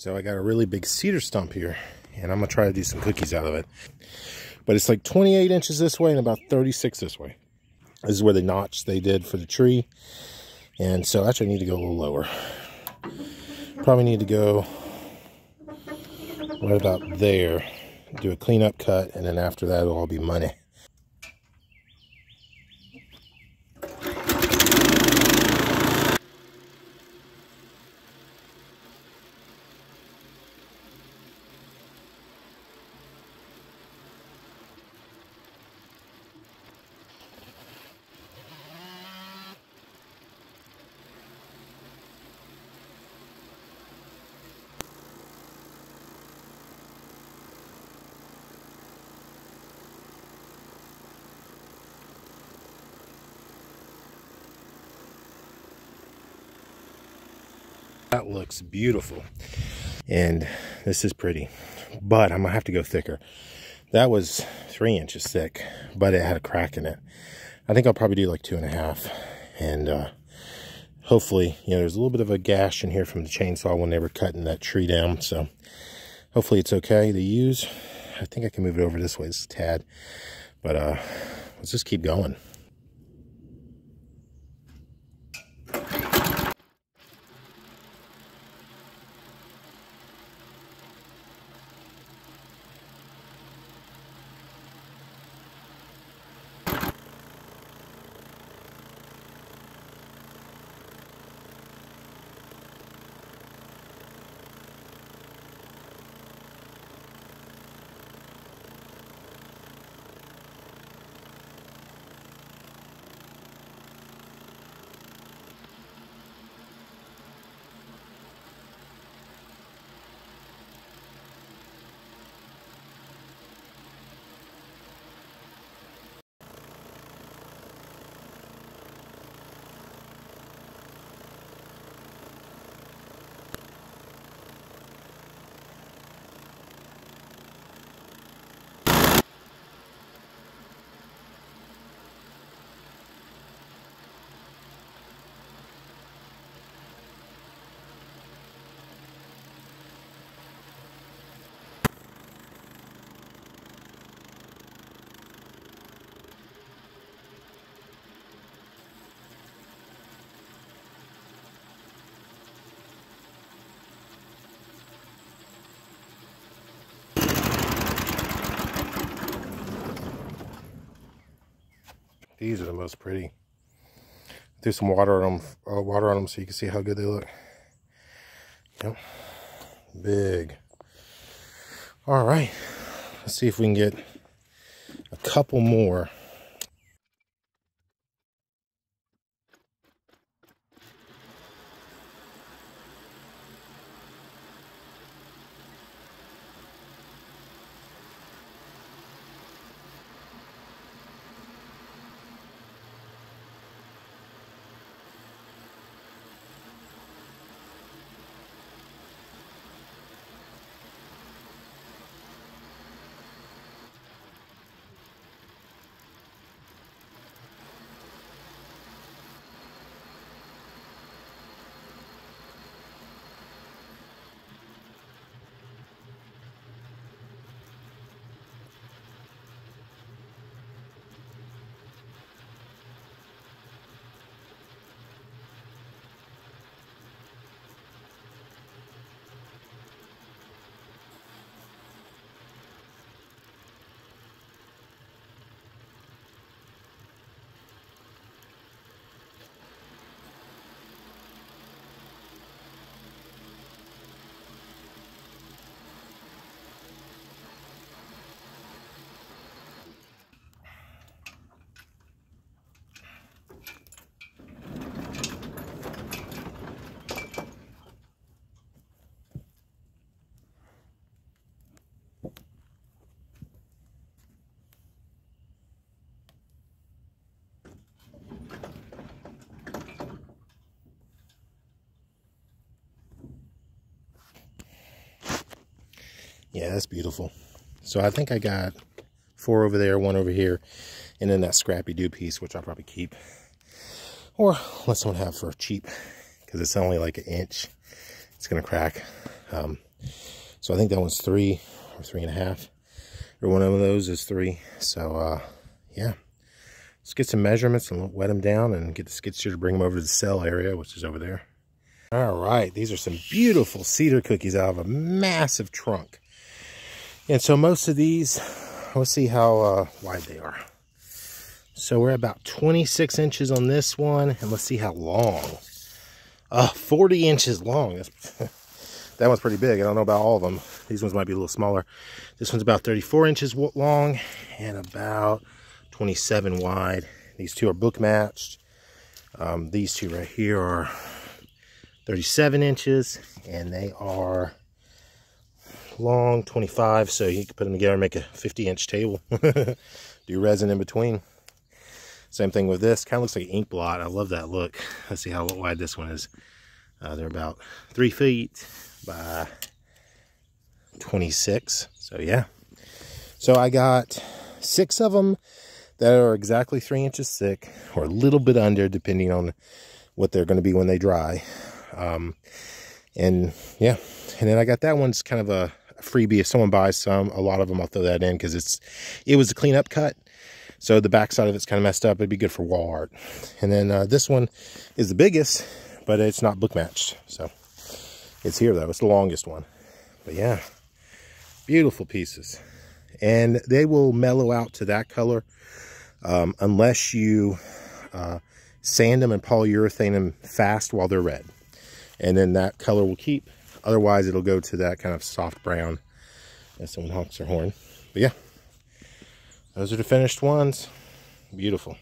So I got a really big cedar stump here, and I'm gonna try to do some cookies out of it. But it's like 28 inches this way and about 36 this way. This is where the notch they did for the tree. And so actually I need to go a little lower. Probably need to go right about there, do a cleanup cut, and then after that it'll all be money. That looks beautiful, and this is pretty, but I'm gonna have to go thicker. That was 3 inches thick, but it had a crack in it. I think I'll probably do like 2.5, and hopefully, you know, there's a little bit of a gash in here from the chainsaw when they were cutting that tree down, so hopefully it's okay to use. I think I can move it over this way just a tad, but let's just keep going. These are the most pretty. Threw some water on them, so you can see how good they look. Yep. Big. All right. Let's see if we can get a couple more. Yeah, that's beautiful. So I think I got 4 over there, 1 over here, and then that scrappy do piece, which I'll probably keep. Or let someone have for cheap, because it's only like 1 inch. It's going to crack. So I think that one's 3 or 3.5, or one of those is 3. So yeah, let's get some measurements and wet them down and get the skid steer to bring them over to the cell area, which is over there. All right, these are some beautiful cedar cookies out of a massive trunk. And so most of these, let's see how wide they are. So we're about 26 inches on this one, and let's see how long. 40 inches long. That one's pretty big. I don't know about all of them. These ones might be a little smaller. This one's about 34 inches long and about 27 wide. These two are book matched. These two right here are 37 inches, and they are long, 25, so you can put them together and make a 50-inch table. Do resin in between. Same thing with this. Kind of looks like an ink blot. I love that look. Let's see how wide this one is. They're about 3 feet by 26. So yeah. So I got 6 of them that are exactly 3 inches thick, or a little bit under, depending on what they're going to be when they dry. And yeah, and then I got that one's kind of a freebie. If someone buys a lot of them, I'll throw that in because it was a cleanup cut. So the back side of it's kind of messed up. It'd be good for wall art. And then this one is the biggest, but it's not book matched. So it's here though. It's the longest one. But yeah, beautiful pieces. And they will mellow out to that color unless you sand them and polyurethane them fast while they're red. And then that color will keep. Otherwise, it'll go to that kind of soft brown as someone honks their horn. But yeah, those are the finished ones. Beautiful.